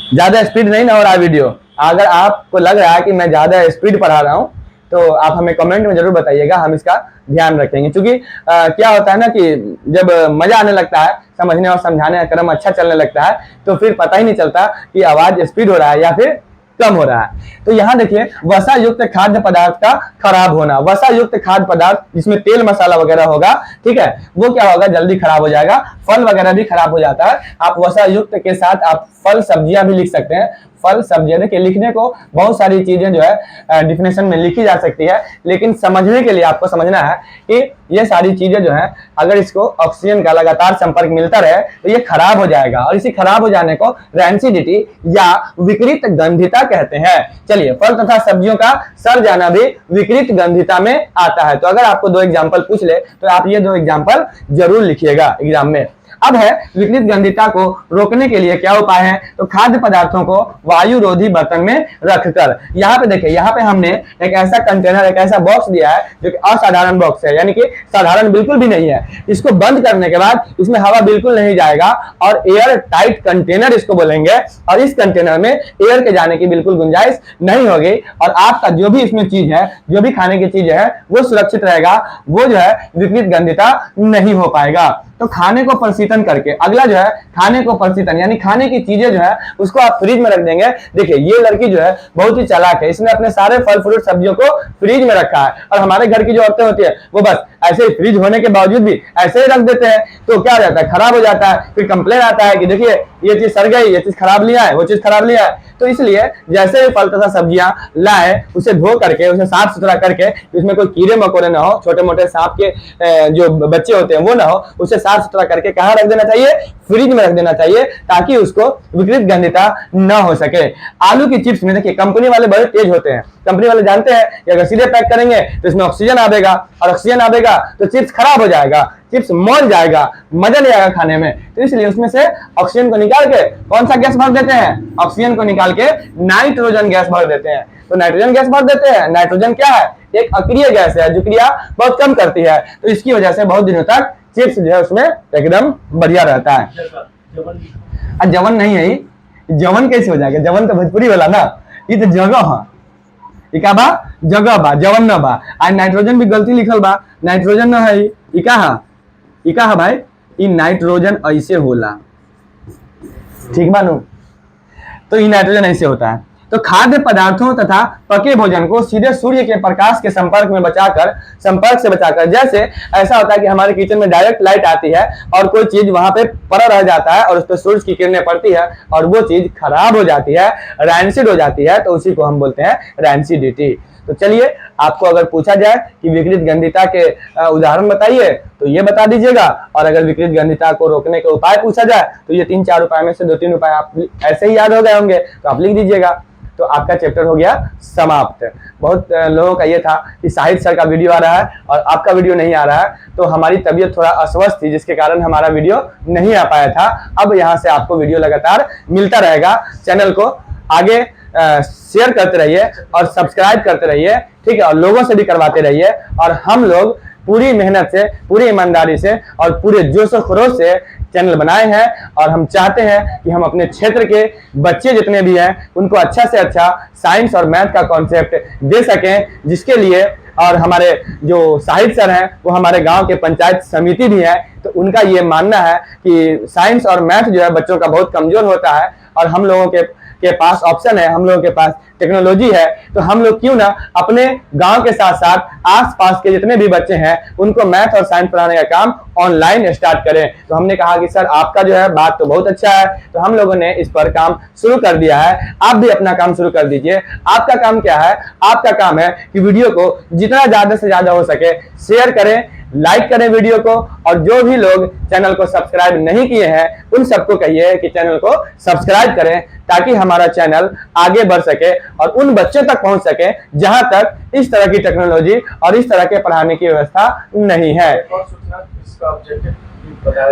ज्यादा स्पीड नहीं ना हो रहा वीडियो। अगर आपको लग रहा है कि मैं ज्यादा स्पीड पढ़ा रहा हूं तो आप हमें कमेंट में जरूर बताइएगा, हम इसका ध्यान रखेंगे। क्योंकि क्या होता है ना कि जब मजा आने लगता है, समझने और समझाने का क्रम अच्छा चलने लगता है, तो फिर पता ही नहीं चलता कि आवाज स्पीड हो रहा है या फिर कम हो रहा है। तो यहाँ देखिए, वसा युक्त खाद्य पदार्थ का खराब होना। वसा युक्त खाद्य पदार्थ जिसमें तेल मसाला वगैरह होगा, ठीक है, वो क्या होगा, जल्दी खराब हो जाएगा। फल वगैरह भी खराब हो जाता है। आप वसा युक्त के साथ आप फल सब्जियां भी लिख सकते हैं। फल सब्जियां, देखिए लिखने को बहुत सारी चीजें जो है डिफिनेशन में लिखी जा सकती है, लेकिन समझने के लिए आपको समझना है कि ये सारी चीजें जो है, अगर इसको ऑक्सीजन का लगातार संपर्क मिलता रहे तो ये खराब हो जाएगा, और इसी खराब हो जाने को रैंसिडिटी या विकृत गंधिता कहते हैं। चलिए, फल तथा सब्जियों का सड़ जाना भी विकृत गंधिता में आता है। तो अगर आपको 2 एग्जाम्पल पूछ ले तो आप ये 2 एग्जाम्पल जरूर लिखिएगा एग्जाम में। अब है विकृत गंधिता को रोकने के लिए क्या उपाय है। तो खाद्य पदार्थों को वायु रोधी बर्तन में रखकर, यहाँ पे देखिए, यहाँ पे हमने एक ऐसा कंटेनर, एक ऐसा बॉक्स दिया है जो कि असाधारण बॉक्स है, यानी कि साधारण बिल्कुल भी नहीं है। इसको बंद करने के बाद इसमें हवा बिल्कुल नहीं जाएगा, और एयर टाइट कंटेनर इसको बोलेंगे। और इस कंटेनर में एयर के जाने की बिल्कुल गुंजाइश नहीं होगी, और आपका जो भी इसमें चीज है, जो भी खाने की चीज है, वो सुरक्षित रहेगा, वो जो है विकृत गंधिता नहीं हो पाएगा। तो खाने को प्रशीतन करके, अगला जो है खाने को प्रशीतन, यानी खाने की चीजें जो है उसको आप फ्रिज में रख देंगे। देखिए, ये लड़की जो है बहुत ही चालाक है, इसने अपने सारे फल फ्रूट सब्जियों को फ्रिज में रखा है। और हमारे घर की जो औरतें होती है वो बस ऐसे ही फ्रिज होने के बावजूद भी ऐसे ही रख देते हैं, तो क्या रहता है, खराब हो जाता है। फिर कंप्लेन आता है कि देखिए ये चीज सड़ गई, ये चीज खराब लिया है, वो चीज खराब लिया है। तो इसलिए जैसे ही फल तथा सब्जियां लाए, उसे धो करके, उसे साफ सुथरा करके, उसमें कोई कीड़े मकोड़े ना हो, छोटे मोटे सांप के जो बच्चे होते हैं वो ना हो, उसे साफ सुथरा करके कहाँ रख देना चाहिए, फ्रिज में रख देना चाहिए, ताकि उसको विकृत गंधिता न हो सके। आलू की चिप्स में देखिए, कंपनी वाले बड़े तेज होते हैं। कंपनी वाले जानते हैं कि अगर सीधे पैक करेंगे तो इसमें ऑक्सीजन आएगा, और ऑक्सीजन आएगा तो चिप्स खराब हो जाएगा, चिप्स मर जाएगा, मजा नहीं आएगा खाने में। तो इसलिए उसमें से ऑक्सीजन को निकाल के कौन सा गैस भर देते हैं, ऑक्सीजन को निकाल के नाइट्रोजन गैस भर देते हैं। तो नाइट्रोजन गैस भर देते हैं। नाइट्रोजन क्या है, एक अक्रिय गैस है जो क्रिया बहुत कम करती है। तो इसकी वजह से बहुत दिनों तक चिप्स जो है उसमें एकदम बढ़िया रहता है। जवन नहीं है, जवन कैसे हो जाएगा, जवन तो भोजपुरी वाला ना, ये तो जगह है, इका बा जगह बा, जवन न बा। आज नाइट्रोजन भी गलती लिखल बा, नाइट्रोजन न है, इका है भाई, ई नाइट्रोजन ऐसे होला, ठीक बानू। तो ई नाइट्रोजन ऐसे होता है। तो खाद्य पदार्थों तथा पके भोजन को सीधे सूर्य के प्रकाश के संपर्क से बचाकर, जैसे ऐसा होता है कि हमारे किचन में डायरेक्ट लाइट आती है और कोई चीज वहां पे पड़ा रह जाता है और उस पर सूरज की किरणें पड़ती है और वो चीज खराब हो जाती है, रैंसिड हो जाती है, तो उसी को हम बोलते हैं रैंसिडिटी। तो चलिए, आपको अगर पूछा जाए कि विकृत गंधिता के उदाहरण बताइए तो ये बता दीजिएगा, और अगर विकृत गंधिता को रोकने के उपाय पूछा जाए तो ये 3-4 उपाय में से 2-3 उपाय आप ऐसे ही याद हो गए होंगे, तो आप लिख दीजिएगा। तो आपका चैप्टर हो गया समाप्त। बहुत लोगों का ये था कि साहित्य सर का वीडियो आ रहा है और आपका वीडियो नहीं आ रहा है, तो हमारी तबीयत थोड़ा अस्वस्थ थी जिसके कारण हमारा वीडियो नहीं आ पाया था। अब यहाँ से आपको वीडियो लगातार मिलता रहेगा। चैनल को आगे शेयर करते रहिए और सब्सक्राइब करते रहिए, ठीक है, और लोगों से भी करवाते रहिए। और हम लोग पूरी मेहनत से, पूरी ईमानदारी से और पूरे जोश और खरोश से चैनल बनाए हैं, और हम चाहते हैं कि हम अपने क्षेत्र के बच्चे जितने भी हैं उनको अच्छा से अच्छा साइंस और मैथ का कॉन्सेप्ट दे सकें, जिसके लिए और हमारे जो साहित्य सर हैं वो हमारे गांव के पंचायत समिति भी है, तो उनका ये मानना है कि साइंस और मैथ जो है बच्चों का बहुत कमजोर होता है, और हम लोगों के पास ऑप्शन है, हम लोगों के पास टेक्नोलॉजी है, तो हम लोग क्यों ना अपने गांव के साथ साथ आसपास के जितने भी बच्चे हैं उनको मैथ और साइंस पढ़ाने का काम ऑनलाइन स्टार्ट करें। तो हमने कहा कि सर आपका जो है बात तो बहुत अच्छा है, तो हम लोगों ने इस पर काम शुरू कर दिया है, आप भी अपना काम शुरू कर दीजिए। आपका काम क्या है, आपका काम है कि वीडियो को जितना ज्यादा से ज्यादा हो सके शेयर करें, लाइक करें वीडियो को, और जो भी लोग चैनल को सब्सक्राइब नहीं किए हैं उन सबको कहिए कि चैनल को सब्सक्राइब करें, ताकि हमारा चैनल आगे बढ़ सके और उन बच्चों तक पहुंच सके जहां तक इस तरह की टेक्नोलॉजी और इस तरह के पढ़ाने की व्यवस्था नहीं है।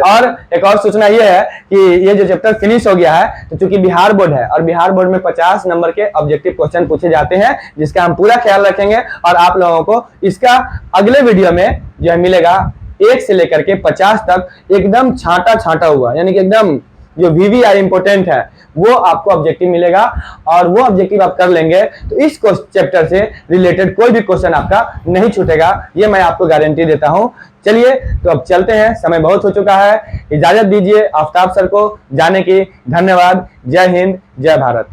और एक और सूचना ये है कि ये जो चैप्टर फिनिश हो गया है, तो चूंकि बिहार बोर्ड है और बिहार बोर्ड में 50 नंबर के ऑब्जेक्टिव क्वेश्चन पूछे जाते हैं, जिसका हम पूरा ख्याल रखेंगे, और आप लोगों को इसका अगले वीडियो में जो है मिलेगा 1 से लेकर के 50 तक एकदम छांटा हुआ, यानी कि एकदम जो VVI इंपॉर्टेंट है वो आपको ऑब्जेक्टिव मिलेगा, और वो ऑब्जेक्टिव आप कर लेंगे तो इस चैप्टर से रिलेटेड कोई भी क्वेश्चन आपका नहीं छूटेगा, ये मैं आपको गारंटी देता हूं। चलिए तो अब चलते हैं, समय बहुत हो चुका है, इजाजत दीजिए आफ्ताब सर को जाने की। धन्यवाद। जय हिंद, जय भारत।